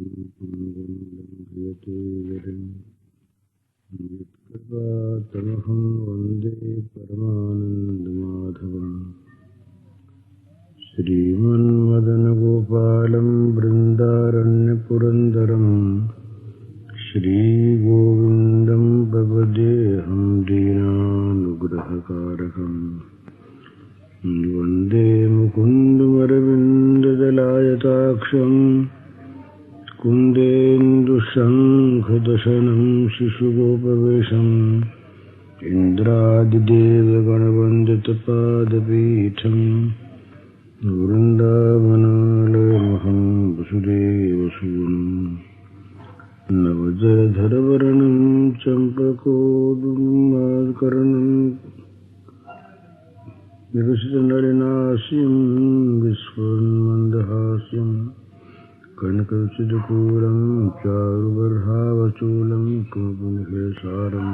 लङ्घयते गिरिं यत्कृपातमहं वन्दे परमानन्दमाधवम् श्रीमन्मदनगोपालं बृन्दारण्यपुरन्दरं श्रीगोविन्दं प्रपद्येऽहं दीनानुग्रहकारकम् वन्दे मुकुन्दमरविन्ददलायताक्षम् कुन्देन्दुशङ्खदशनं शिशुगोपवेशम् इन्द्रादिदेवगणवन्दितपादपीठम् वृन्दावनालयमहं वसुदेवसूनुम् नवजलधरवर्णं चम्पकोदुमाकर्णम् विकसितनलिनास्यं विस्फुरन्मन्दहास्यम् कनकचिदपूरं चारुबर्हावचूलं कुमुदनिकेशारं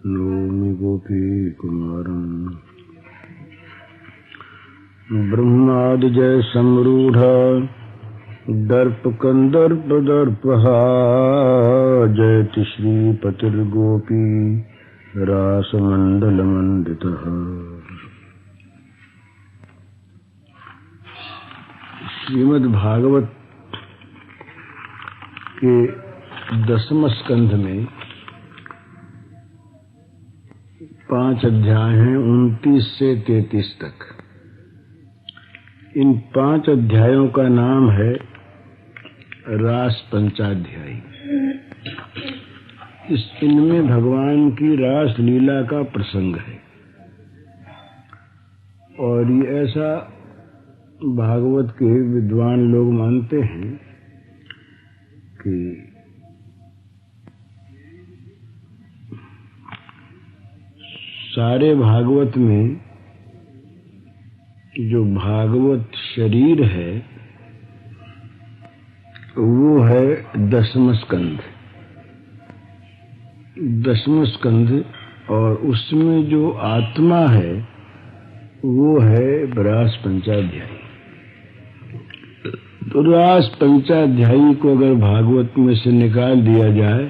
नौमि गोपीकुमारम् ब्रह्मादिजयसम्रूढा दर्पकन्दर्पदर्पः जयति श्रीपतिर्गोपी रासमण्डलमण्डितः। श्रीमद्भागवत के 10वें स्कंध में 5 अध्याय हैं 29 से 33 तक। इन 5 अध्यायों का नाम है रास पंचाध्यायी। इनमें भगवान की रास लीला का प्रसंग है और ये ऐसा भागवत के विद्वान लोग मानते हैं कि सारे भागवत में जो भागवत शरीर है वो है 10वां स्कंध। 10वां स्कंध और उसमें जो आत्मा है वो है रास पंचाध्यायी। तो रास पंचाध्यायी को अगर भागवत में से निकाल दिया जाए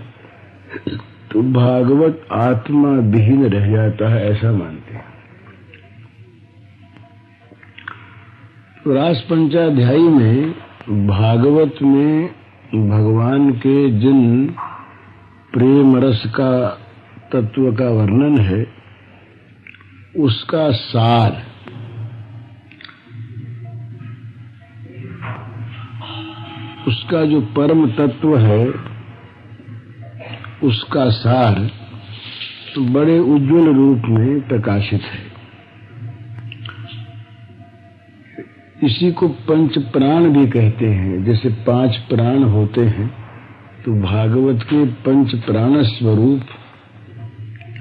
तो भागवत आत्मा विहीन रह जाता है, ऐसा मानते हैं। तो रास पंचाध्यायी में भागवत में भगवान के जिन प्रेम रस का तत्व का वर्णन है उसका सार, उसका जो परम तत्व है उसका सार बड़े उज्जवल रूप में प्रकाशित है। इसी को पंच प्राण भी कहते हैं। जैसे 5 प्राण होते हैं तो भागवत के पंच प्राण स्वरूप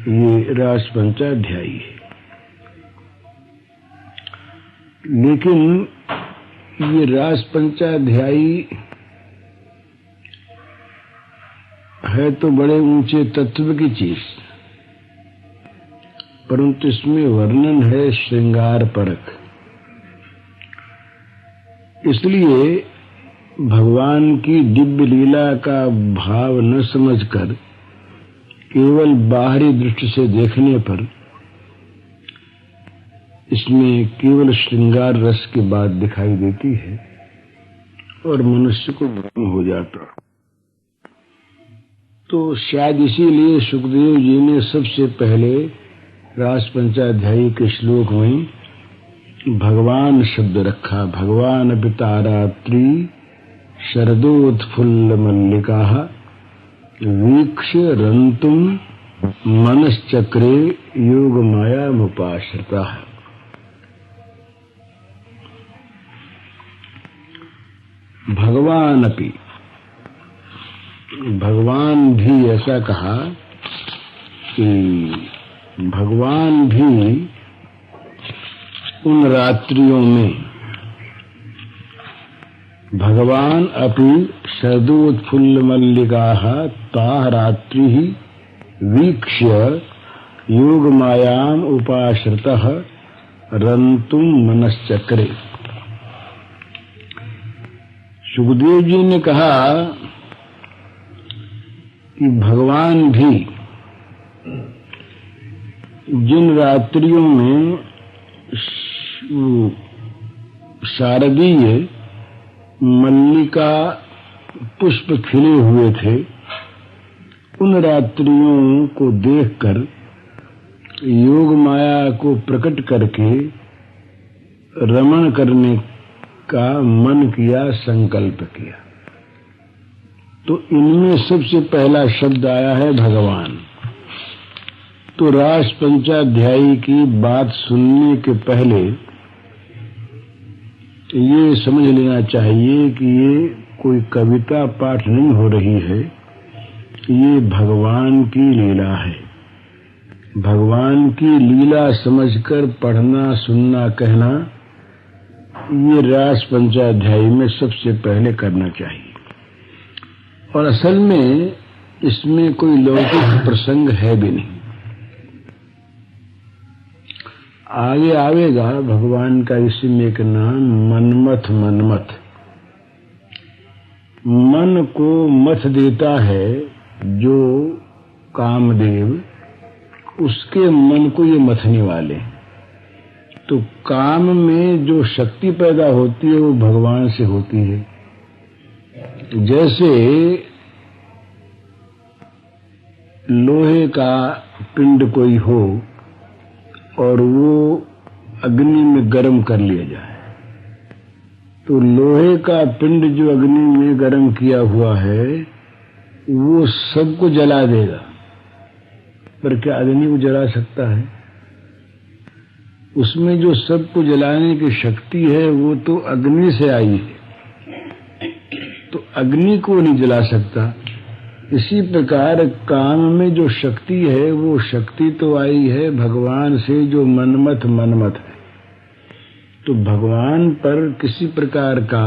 ये रास पंचाध्यायी है। लेकिन ये रास पंचाध्यायी है तो बड़े ऊंचे तत्व की चीज, परंतु इसमें वर्णन है श्रृंगार परक। इसलिए भगवान की दिव्य लीला का भाव न समझकर केवल बाहरी दृष्टि से देखने पर इसमें केवल श्रृंगार रस की बात दिखाई देती है और मनुष्य को भ्रम हो जाता। तो शायद इसीलिए सुखदेव जी ने सबसे पहले रास पंचाध्यायी के श्लोक में भगवान शब्द रखा। भगवान पितारात्रि शरदोत्फुल्ल मल्लिका वीक्ष्य रंतुम मनश्चक्रे योग माया मुपाश्रिता। भगवान अपि, भगवान भी ऐसा कहा कि भगवान भी उन रात्रियों में, भगवान अपि शरदोत्फुल्ल मल्लिकाः ताः रात्रिः वीक्ष्य योग मायाम उपाश्रितः रंतुम मनश्चक्रे। सुखदेव जी ने कहा कि भगवान भी जिन रात्रियों में शारदीय मल्लिका पुष्प खिले हुए थे, उन रात्रियों को देखकर योग माया को प्रकट करके रमण करने का मन किया, संकल्प किया। तो इनमें सबसे पहला शब्द आया है भगवान। तो रास पंचाध्यायी की बात सुनने के पहले ये समझ लेना चाहिए कि ये कोई कविता पाठ नहीं हो रही है, ये भगवान की लीला है। भगवान की लीला समझकर पढ़ना, सुनना, कहना ये रास पंचाध्यायी में सबसे पहले करना चाहिए। और असल में इसमें कोई लौकिक प्रसंग है भी नहीं। आगे आवेगा भगवान का इसी में एक नाम मनमथ। मनमथ मन को मथ देता है जो कामदेव, उसके मन को ये मथने वाले। तो काम में जो शक्ति पैदा होती है वो भगवान से होती है। जैसे लोहे का पिंड कोई हो और वो अग्नि में गर्म कर लिया जाए, तो लोहे का पिंड जो अग्नि में गर्म किया हुआ है वो सबको जला देगा, पर क्या अग्नि को जला सकता है? उसमें जो सबको जलाने की शक्ति है वो तो अग्नि से आई है, तो अग्नि को नहीं जला सकता। इसी प्रकार काम में जो शक्ति है वो शक्ति तो आई है भगवान से, जो मनमथ मनमथ है। तो भगवान पर किसी प्रकार का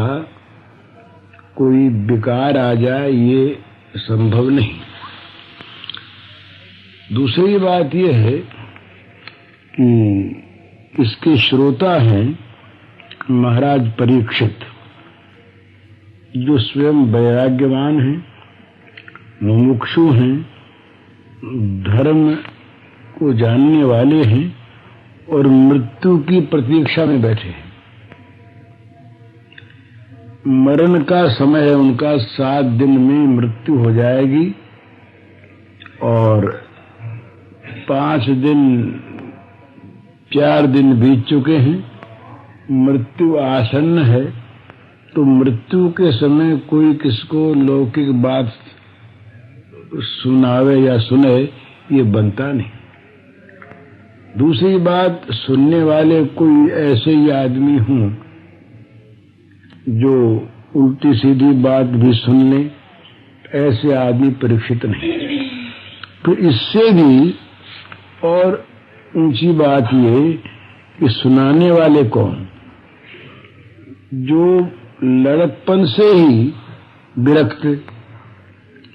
कोई विकार आ जाए ये संभव नहीं। दूसरी बात यह है कि इसके श्रोता हैं महाराज परीक्षित, जो स्वयं वैराग्यवान हैं, मुमुक्षु हैं, धर्म को जानने वाले हैं और मृत्यु की प्रतीक्षा में बैठे हैं। मरण का समय है उनका, 7 दिन में मृत्यु हो जाएगी और 4 दिन बीत चुके हैं, मृत्यु आसन्न है। तो मृत्यु के समय कोई किसको लौकिक बात सुनावे या सुने ये बनता नहीं। दूसरी बात, सुनने वाले कोई ऐसे ही आदमी हों जो उल्टी सीधी बात भी सुन ले, ऐसे आदमी परीक्षित नहीं। तो इससे भी और ऊंची बात ये कि सुनाने वाले कौन? जो लड़कपन से ही विरक्त,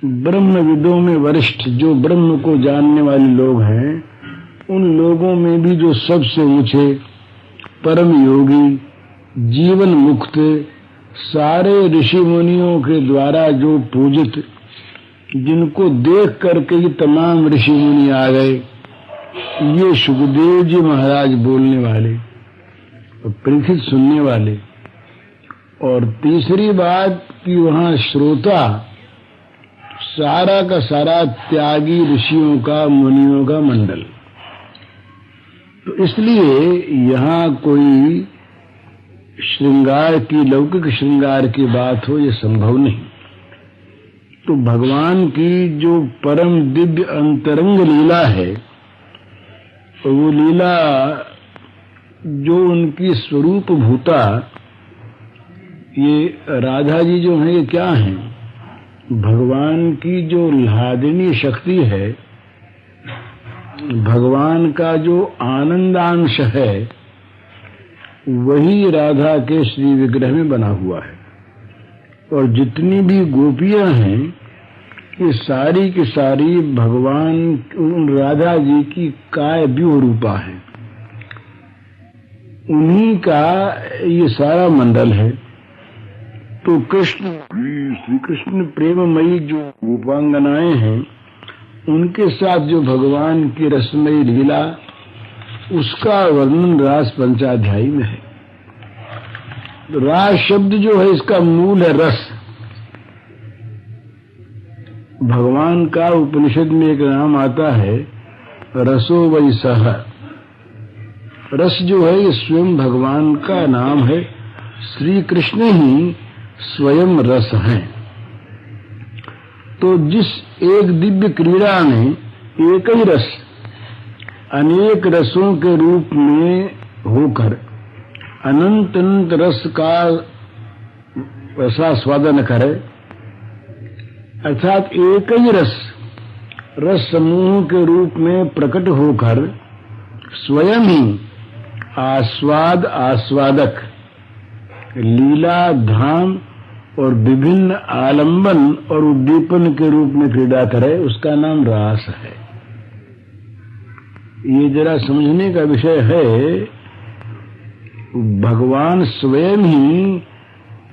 ब्रह्मविदों में वरिष्ठ, जो ब्रह्म को जानने वाले लोग हैं, उन लोगों में भी जो सबसे ऊंचे परम योगी, जीवन मुक्त, सारे ऋषि मुनियों के द्वारा जो पूजित, जिनको देख करके ही तमाम ऋषि मुनि आ गए, ये सुखदेव जी महाराज बोलने वाले और परीक्षित सुनने वाले। और तीसरी बात कि वहां श्रोता सारा का सारा त्यागी ऋषियों का, मुनियों का मंडल। तो इसलिए यहाँ कोई श्रृंगार की, लौकिक श्रृंगार की बात हो ये संभव नहीं। तो भगवान की जो परम दिव्य अंतरंग लीला है, वो लीला जो उनकी स्वरूप भूता, ये राधा जी जो हैं ये क्या हैं? भगवान की जो लादिनी शक्ति है, भगवान का जो आनंदांश है, वही राधा के श्री विग्रह में बना हुआ है। और जितनी भी गोपियां हैं ये सारी की सारी भगवान उन राधा जी की काय व्यूह रूपा है, उन्हीं का ये सारा मंडल है। तो कृष्ण, श्री कृष्ण प्रेममयी जो रूपांगनाएं हैं, उनके साथ जो भगवान की रसमयी लीला, उसका वर्णन रास पंचाध्यायी में है। रास शब्द जो है, इसका मूल है रस। भगवान का उपनिषद में एक नाम आता है रसो वै सह। रस जो है ये स्वयं भगवान का नाम है। श्री कृष्ण ही स्वयं रस हैं। तो जिस एक दिव्य क्रीड़ा में एक ही रस अनेक रसों के रूप में होकर अनंत अनंत रस का रसास्वादन करे, अर्थात एक ही रस समूह के रूप में प्रकट होकर स्वयं ही आस्वाद आस्वादक, लीला धाम और विभिन्न आलंबन और उद्दीपन के रूप में क्रीड़ा करे, उसका नाम रास है। ये जरा समझने का विषय है। भगवान स्वयं ही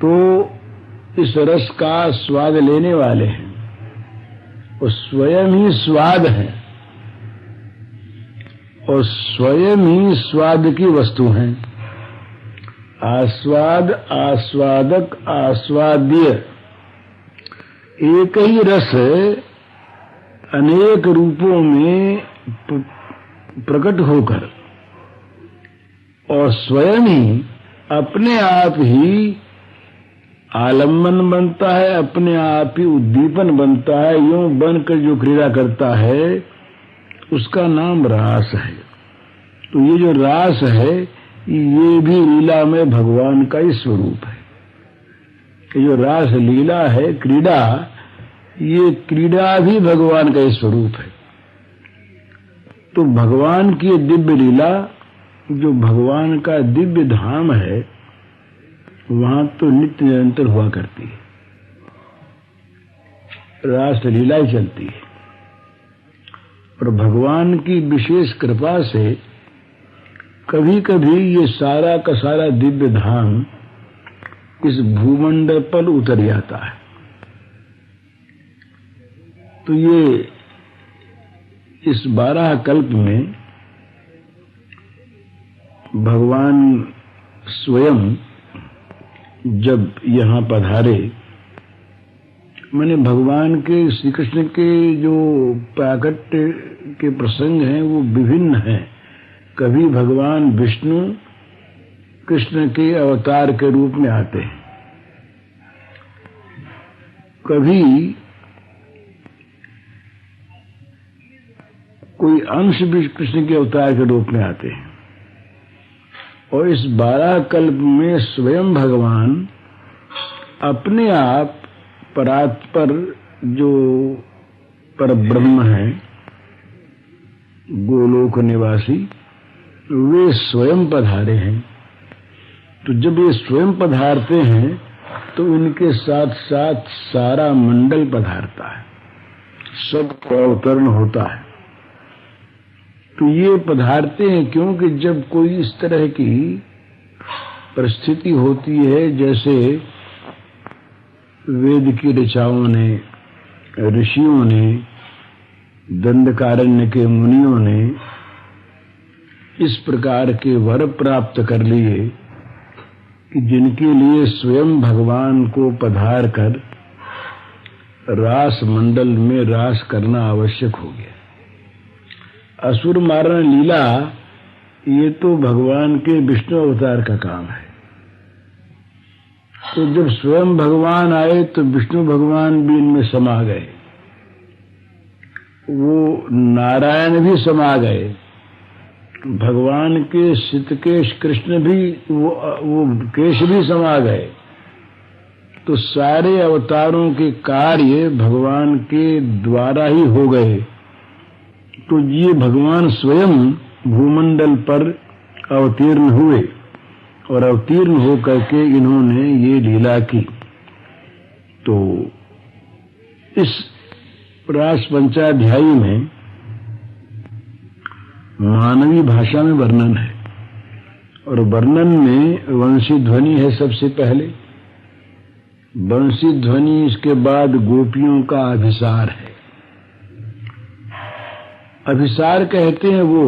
तो इस रस का स्वाद लेने वाले हैं, वो स्वयं ही स्वाद है और स्वयं ही स्वाद की वस्तु हैं। आस्वाद, आस्वादक, आस्वाद्य, एक ही रस अनेक रूपों में प्रकट होकर और स्वयं ही अपने आप ही आलम्बन बनता है, अपने आप ही उद्दीपन बनता है, यूं बनकर जो क्रीड़ा करता है उसका नाम रास है। तो ये जो रास है ये भी लीला में भगवान का ही स्वरूप है। ये जो रास लीला है, क्रीड़ा, ये क्रीड़ा भी भगवान का ही स्वरूप है। तो भगवान की दिव्य लीला, जो भगवान का दिव्य धाम है, वहां तो नित्य निरंतर हुआ करती है, रास लीला ही चलती है। और भगवान की विशेष कृपा से कभी कभी ये सारा का सारा दिव्य धाम इस भूमंडल पर उतर जाता है। तो ये इस 12 कल्प में भगवान स्वयं जब यहाँ पधारे, माने भगवान के, श्री कृष्ण के जो प्राकट्य के प्रसंग हैं वो विभिन्न हैं। कभी भगवान विष्णु कृष्ण के अवतार के रूप में आते हैं, कभी कोई अंश भी कृष्ण के अवतार के रूप में आते हैं। और इस 12 कल्प में स्वयं भगवान अपने आप परात्पर जो परब्रह्म है, गोलोक निवासी, वे स्वयं पधारे हैं। तो जब ये स्वयं पधारते हैं तो इनके साथ साथ सारा मंडल पधारता है, सबका अवतरण होता है। तो ये पधारते हैं क्योंकि जब कोई इस तरह की परिस्थिति होती है, जैसे वेद की ऋचाओं ने, ऋषियों ने, दंडकारण्य के मुनियों ने इस प्रकार के वर प्राप्त कर लिए कि जिनके लिए स्वयं भगवान को पधार कर रास मंडल में रास करना आवश्यक हो गया। असुर मारण लीला ये तो भगवान के विष्णु अवतार का काम है। तो जब स्वयं भगवान आए तो विष्णु भगवान भी इनमें समा गए, वो नारायण भी समा गए, भगवान के शीतकेश कृष्ण भी, वो केश भी समा गए। तो सारे अवतारों के कार्य भगवान के द्वारा ही हो गए। तो ये भगवान स्वयं भूमंडल पर अवतीर्ण हुए और अवतीर्ण होकर के इन्होंने ये लीला की। तो इस रास पंचाध्यायी में मानवी भाषा में वर्णन है और वर्णन में वंशी ध्वनि है सबसे पहले। बंसी ध्वनि, इसके बाद गोपियों का अभिसार है। अभिसार कहते हैं वो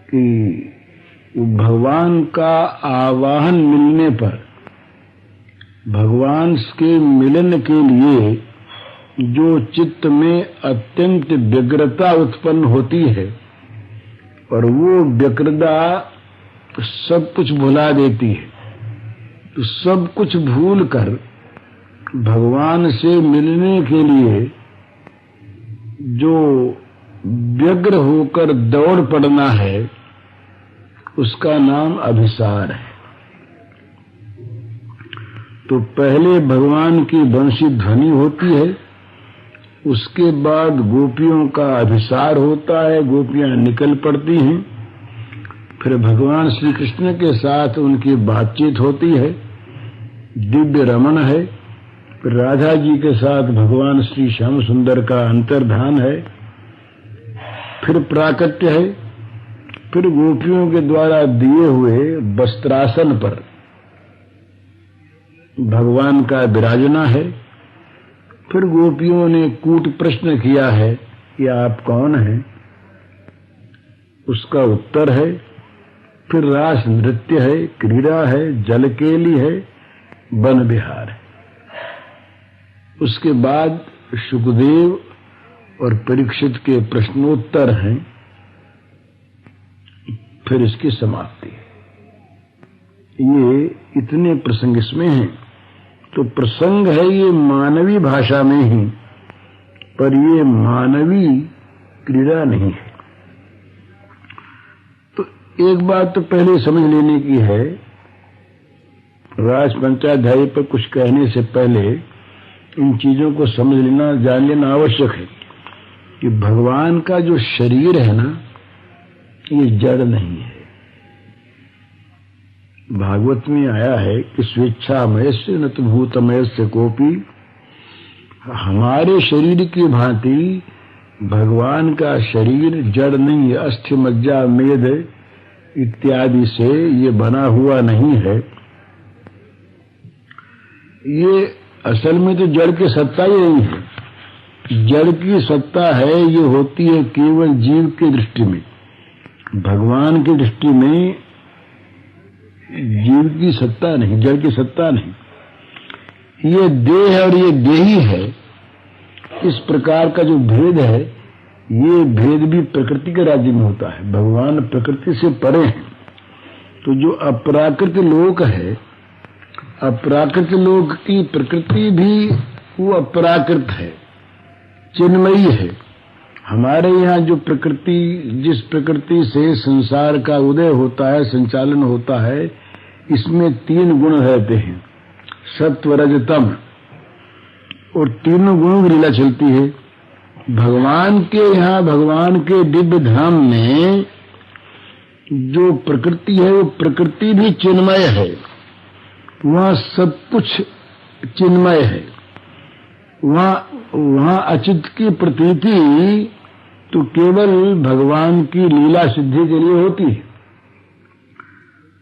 कि भगवान का आवाहन मिलने पर, भगवान के मिलन के लिए जो चित्त में अत्यंत व्यग्रता उत्पन्न होती है और वो व्यग्रता सब कुछ भुला देती है, तो सब कुछ भूल कर भगवान से मिलने के लिए जो व्यग्र होकर दौड़ पड़ना है, उसका नाम अभिसार है। तो पहले भगवान की बंसी ध्वनि होती है, उसके बाद गोपियों का अभिसार होता है, गोपियां निकल पड़ती हैं, फिर भगवान श्री कृष्ण के साथ उनकी बातचीत होती है, दिव्य रमण है, फिर राधा जी के साथ भगवान श्री श्याम सुंदर का अंतर्धान है, फिर प्राकट्य है, फिर गोपियों के द्वारा दिए हुए वस्त्रासन पर भगवान का विराजना है, फिर गोपियों ने कूट प्रश्न किया है कि आप कौन हैं, उसका उत्तर है, फिर रास नृत्य है, क्रीड़ा है, जलकेली है, वन विहार है। उसके बाद सुखदेव और परीक्षित के प्रश्नोत्तर हैं, फिर इसकी समाप्ति है। ये इतने प्रसंग इसमें हैं। तो प्रसंग है ये मानवी भाषा में ही, पर ये मानवी क्रीड़ा नहीं है। तो एक बात तो पहले समझ लेने की है, राज पंचाध्यायी पर कुछ कहने से पहले इन चीजों को समझ लेना, जान लेना आवश्यक है कि भगवान का जो शरीर है ना, ये जड़ नहीं है। भागवत में आया है कि स्वेच्छामय से न तो भूतमय से कोपी, हमारे शरीर की भांति भगवान का शरीर जड़ नहीं है, अस्थि मज्जा मेद इत्यादि से ये बना हुआ नहीं है। ये असल में तो जड़ की सत्ता ही नहीं है। जड़ की सत्ता है ये होती है केवल जीव की दृष्टि में, भगवान की दृष्टि में जीव की सत्ता नहीं, जड़ की सत्ता नहीं। ये देह और ये देही है, इस प्रकार का जो भेद है, ये भेद भी प्रकृति के राज्य में होता है। भगवान प्रकृति से परे हैं। तो जो अपराकृत लोक है, अपराकृत लोक की प्रकृति भी वो अपराकृत है, चिन्मयी है। हमारे यहाँ जो प्रकृति, जिस प्रकृति से संसार का उदय होता है, संचालन होता है, इसमें 3 गुण रहते हैं, सत्व रज तम, और तीनों गुणों की लीला चलती है। भगवान के यहाँ, भगवान के दिव्य धाम में जो प्रकृति है, वो प्रकृति भी चिन्मय है, वहाँ सब कुछ चिन्मय है। वहाँ अचित की प्रतीति तो केवल भगवान की लीला सिद्धि के लिए होती है।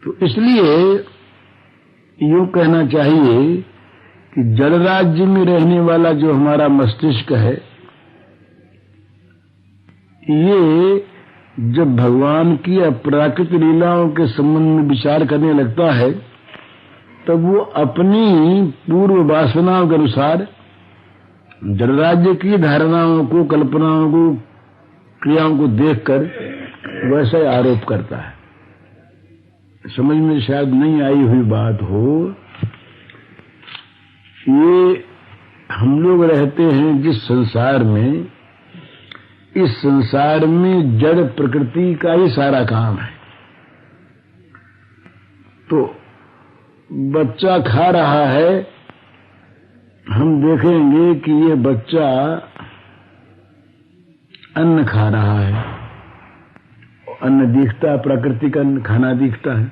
तो इसलिए यूं कहना चाहिए कि जड़ राज्य में रहने वाला जो हमारा मस्तिष्क है, ये जब भगवान की अपराकृत लीलाओं के संबंध में विचार करने लगता है, तब वो अपनी पूर्व वासनाओं के अनुसार जड़ राज्य की धारणाओं को, कल्पनाओं को, क्रियाओं को देखकर वैसा ही आरोप करता है। समझ में शायद नहीं आई हुई बात हो, ये हम लोग रहते हैं जिस संसार में, इस संसार में जड़ प्रकृति का ही सारा काम है। तो बच्चा खा रहा है, हम देखेंगे कि ये बच्चा अन्न खा रहा है, अन्न दिखता है, प्राकृतिक अन्न खाना दिखता है।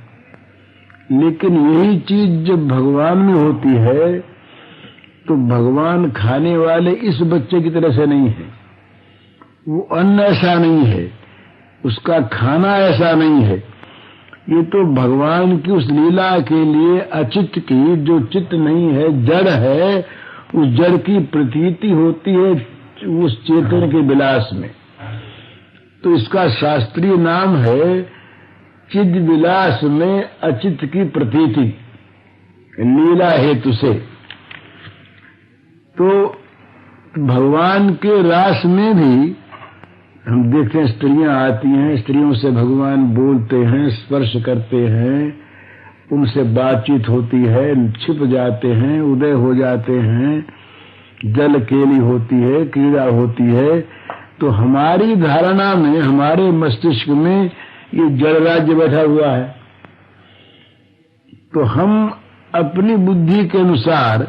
लेकिन यही चीज जब भगवान में होती है, तो भगवान खाने वाले इस बच्चे की तरह से नहीं है। वो अन्न ऐसा नहीं है, उसका खाना ऐसा नहीं है। ये तो भगवान की उस लीला के लिए अचित की, जो चित्त नहीं है, जड़ है, उस जड़ की प्रतीति होती है उस चेतन के विलास में। तो इसका शास्त्रीय नाम है चिद विलास में अचित की प्रतीति, लीला हेतु से। तो भगवान के रास में भी हम देखते हैं स्त्रियां आती हैं, स्त्रियों से भगवान बोलते हैं, स्पर्श करते हैं, उनसे बातचीत होती है, छिप जाते हैं, उदय हो जाते हैं, जल केली होती है, क्रीड़ा होती है। तो हमारी धारणा में, हमारे मस्तिष्क में ये जड़ राज्य बैठा हुआ है। तो हम अपनी बुद्धि के अनुसार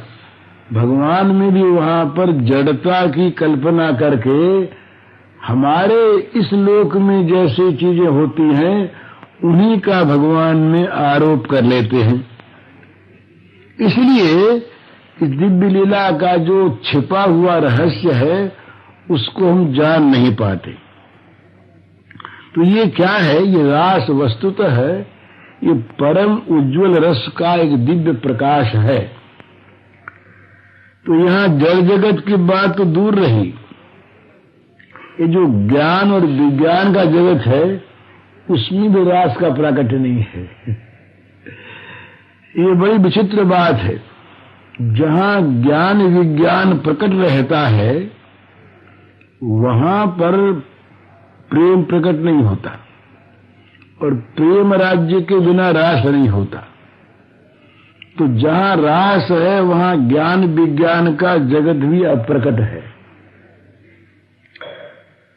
भगवान में भी वहां पर जड़ता की कल्पना करके हमारे इस लोक में जैसी चीजें होती हैं उन्हीं का भगवान में आरोप कर लेते हैं। इसलिए इस दिव्य लीला का जो छिपा हुआ रहस्य है उसको हम जान नहीं पाते। तो ये क्या है? ये रास वस्तुतः है, ये परम उज्ज्वल रस का एक दिव्य प्रकाश है। तो यहां जड़ जगत की बात तो दूर रही, ये जो ज्ञान और विज्ञान का जगत है उसमें भी रास का प्राकट्य नहीं है। ये बड़ी विचित्र बात है। जहां ज्ञान विज्ञान प्रकट रहता है वहां पर प्रेम प्रकट नहीं होता, और प्रेम राज्य के बिना रास नहीं होता। तो जहां रास है वहां ज्ञान विज्ञान का जगत भी अप्रकट है।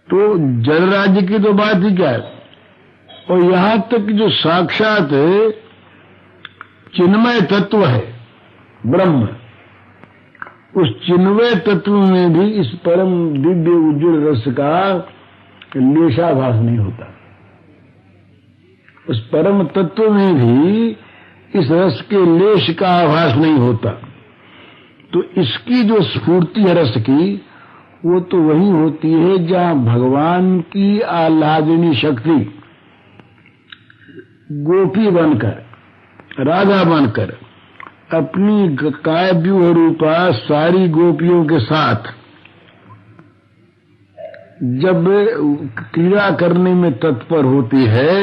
तो जड़ राज्य की तो बात ही क्या है। और यहां तक जो साक्षात चिन्मय तत्व है ब्रह्म, उस चिन्मय तत्व में भी इस परम दिव्य उज्ज्वल रस का लेशाभास नहीं होता। उस परम तत्व में भी इस रस के लेश का आभास नहीं होता। तो इसकी जो स्फूर्ति है रस की, वो तो वही होती है जहां भगवान की आह्लादिनी शक्ति गोपी बनकर, राधा बनकर, अपनी काव्य रूपा सारी गोपियों के साथ जब क्रीड़ा करने में तत्पर होती है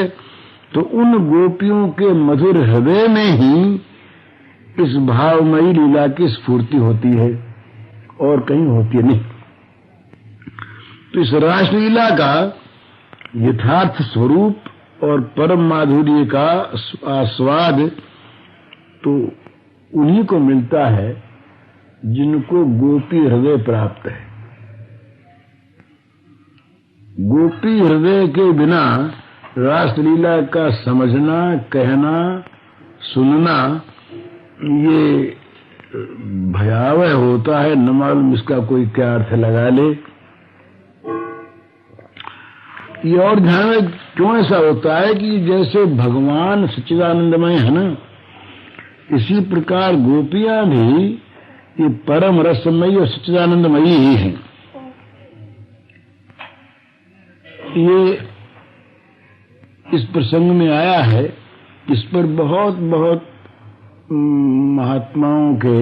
तो उन गोपियों के मधुर हृदय में ही इस भावमयी लीला की स्फूर्ति होती है, और कहीं होती नहीं। तो इस रासलीला का यथार्थ स्वरूप और परम माधुर्य का आस्वाद तो उन्हीं को मिलता है जिनको गोपी हृदय प्राप्त है। गोपी हृदय के बिना रासलीला का समझना, कहना, सुनना ये भयावह होता है। न मालूम इसका कोई क्या अर्थ लगा ले। ये और ध्यान में क्यों ऐसा होता है कि जैसे भगवान सच्चिदानंदमय है ना, इसी प्रकार गोपियां भी ये परम रसमयी और सच्चिदानंदमयी ही हैं। ये इस प्रसंग में आया है, इस पर बहुत बहुत महात्माओं के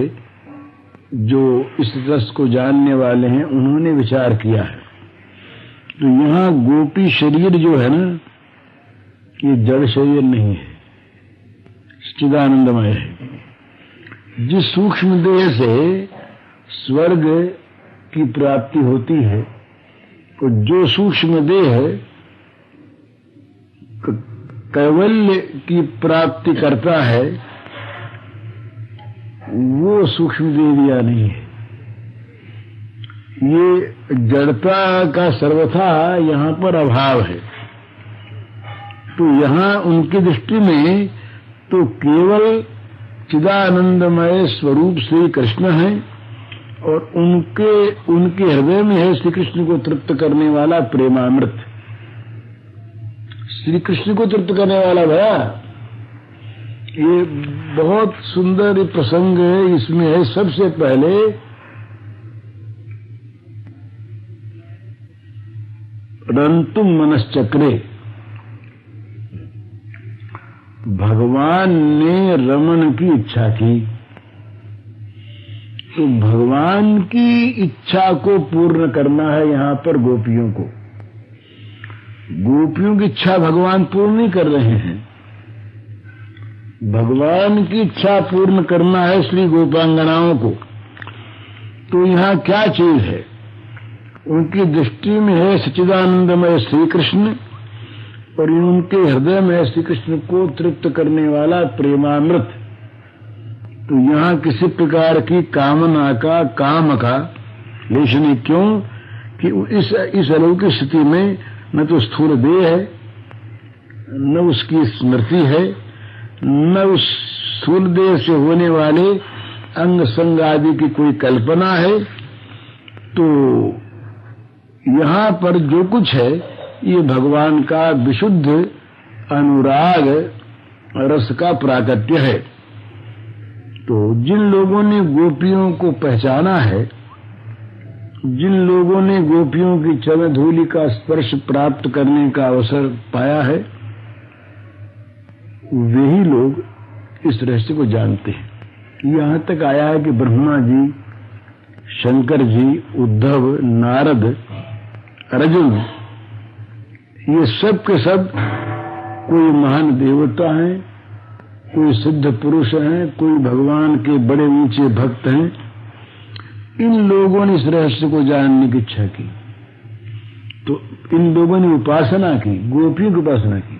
जो इस रस को जानने वाले हैं उन्होंने विचार किया है। तो यहाँ गोपी शरीर जो है ना, ये जड़ शरीर नहीं है, सच्चिदानंदमय है। जिस सूक्ष्म देह से स्वर्ग की प्राप्ति होती है, तो जो सूक्ष्म देह कैवल्य की प्राप्ति करता है वो सूक्ष्म देह नहीं है। ये जड़ता का सर्वथा यहाँ पर अभाव है। तो यहाँ उनकी दृष्टि में तो केवल चिदानंदमय स्वरूप श्री कृष्ण है, और उनके हृदय में है श्री कृष्ण को तृप्त करने वाला प्रेमामृत। श्री कृष्ण को तृप्त करने वाला भया, ये बहुत सुंदर प्रसंग है। इसमें है सबसे पहले रंतुम मनश्चक्रे, भगवान ने रमन की इच्छा की, तो भगवान की इच्छा को पूर्ण करना है यहाँ पर गोपियों को। गोपियों की इच्छा भगवान पूर्ण नहीं कर रहे हैं, भगवान की इच्छा पूर्ण करना है श्री गोपांगनाओं को। तो यहाँ क्या चीज है? उनकी दृष्टि में है सच्चिदानंदमय श्री कृष्ण, और उनके हृदय में है श्री कृष्ण को तृप्त करने वाला प्रेमामृत। तो यहाँ किसी प्रकार की कामना का, काम का लेश नहीं। क्यों कि इस अलौकिक स्थिति में न तो स्थूल देह है, न उसकी स्मृति है, न उस स्थूल देह से होने वाले अंग संग आदि की कोई कल्पना है। तो यहाँ पर जो कुछ है ये भगवान का विशुद्ध अनुराग रस का प्राकट्य है। तो जिन लोगों ने गोपियों को पहचाना है, जिन लोगों ने गोपियों की चरण धूलि का स्पर्श प्राप्त करने का अवसर पाया है, वही लोग इस रहस्य को जानते हैं। यहाँ तक आया है कि ब्रह्मा जी, शंकर जी, उद्धव, नारद, अर्जुन, ये सब के सब कोई महान देवता हैं, कोई सिद्ध पुरुष हैं, कोई भगवान के बड़े ऊंचे भक्त हैं। इन लोगों ने इस रहस्य को जानने की इच्छा की, तो इन लोगों ने उपासना की, गोपियों की उपासना की।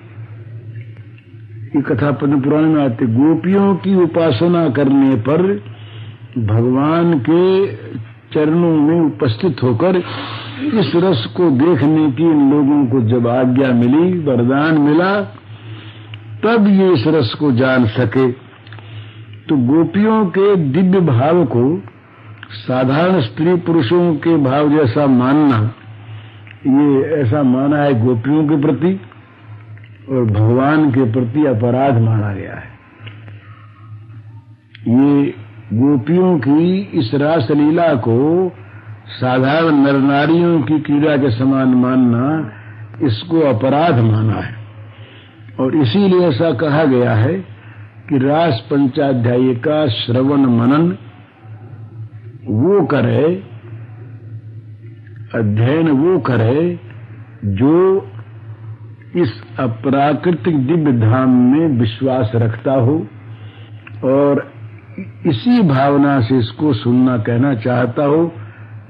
ये कथा पद्म पुराण में आती। गोपियों की उपासना करने पर भगवान के चरणों में उपस्थित होकर इस रस को देखने की इन लोगों को जब आज्ञा मिली, वरदान मिला, तब ये इस रस को जान सके। तो गोपियों के दिव्य भाव को साधारण स्त्री पुरुषों के भाव जैसा मानना, ये ऐसा माना है गोपियों के प्रति और भगवान के प्रति अपराध माना गया है। ये गोपियों की इस रास लीला को साधारण नर नारियों की क्रीड़ा के समान मानना, इसको अपराध माना है। और इसीलिए ऐसा कहा गया है कि रास पंचाध्यायी का श्रवण मनन वो करे, अध्ययन वो करे जो इस अप्राकृतिक दिव्य धाम में विश्वास रखता हो और इसी भावना से इसको सुनना कहना चाहता हो।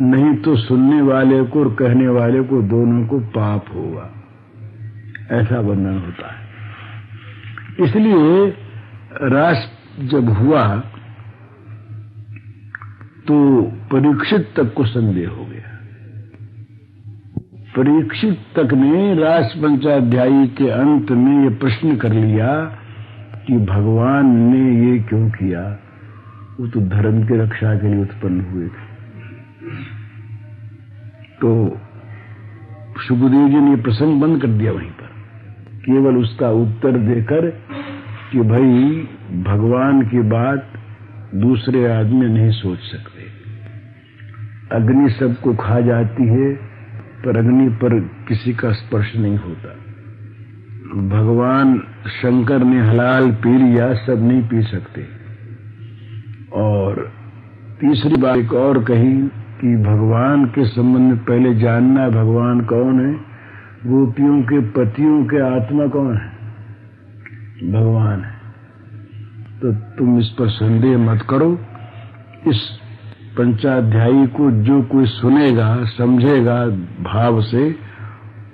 नहीं तो सुनने वाले को और कहने वाले को दोनों को पाप होगा, ऐसा वर्णन होता है। इसलिए रास जब हुआ तो परीक्षित तक को संदेह हो गया। परीक्षित तक ने रास पंचाध्यायी के अंत में ये प्रश्न कर लिया कि भगवान ने ये क्यों किया? वो तो धर्म की रक्षा के लिए उत्पन्न हुए थे। तो सुखदेव जी ने प्रसंग बंद कर दिया वहीं पर, केवल उसका उत्तर देकर कि भाई भगवान की बात दूसरे आदमी नहीं सोच सकते। अग्नि सबको खा जाती है पर अग्नि पर किसी का स्पर्श नहीं होता। भगवान शंकर ने हलाल पी लिया, सब नहीं पी सकते। और तीसरी बात एक और कही कि भगवान के संबंध में पहले जानना है भगवान कौन है। गोपियों के पतियों के आत्मा कौन है? भगवान है। तो तुम इस पर संदेह मत करो। इस पंचाध्यायी को जो कोई सुनेगा, समझेगा भाव से,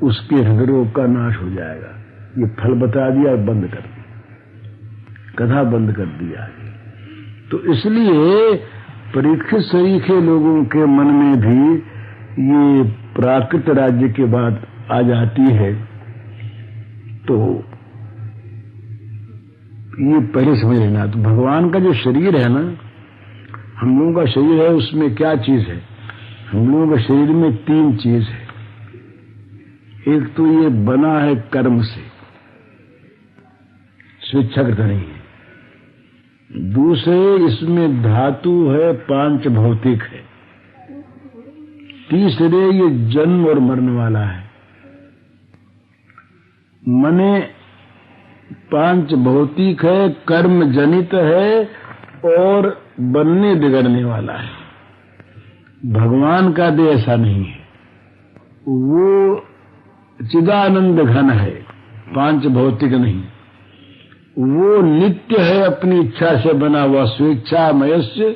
उसके हृदय रोग का नाश हो जाएगा। ये फल बता दिया, बंद कर दिया, कथा बंद कर दिया। तो इसलिए परीक्षित सरीखे लोगों के मन में भी ये प्राकृत राज्य की बात आ जाती है। तो ये पहले समझ लेना। तो भगवान का जो शरीर है ना, हम लोगों का शरीर है, उसमें क्या चीज है? हम लोगों के शरीर में तीन चीज है। एक तो ये बना है कर्म से, स्वेच्छाकृत नहीं है। दूसरे इसमें धातु है, पांच भौतिक है। तीसरे ये जन्म और मरने वाला है। मने पांच भौतिक है, कर्म जनित है और बनने बिगड़ने वाला है। भगवान का देह ऐसा नहीं है, वो चिदानंद घन है, पांच भौतिक नहीं। वो नित्य है, अपनी इच्छा से बना हुआ, स्वेच्छामयस्य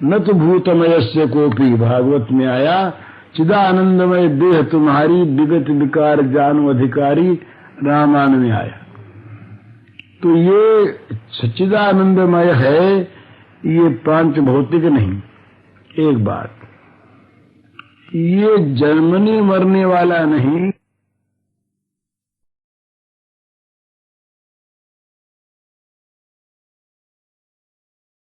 न तो भूतमयस्य कोपी। भागवत में आया, चिदानंदमय देह तुम्हारी, विगत विकार जानो अधिकारी, रामायण में आया। तो ये सच्चिदानंदमय है, ये पांच भौतिक नहीं। एक बात, ये जन्मने मरने वाला नहीं,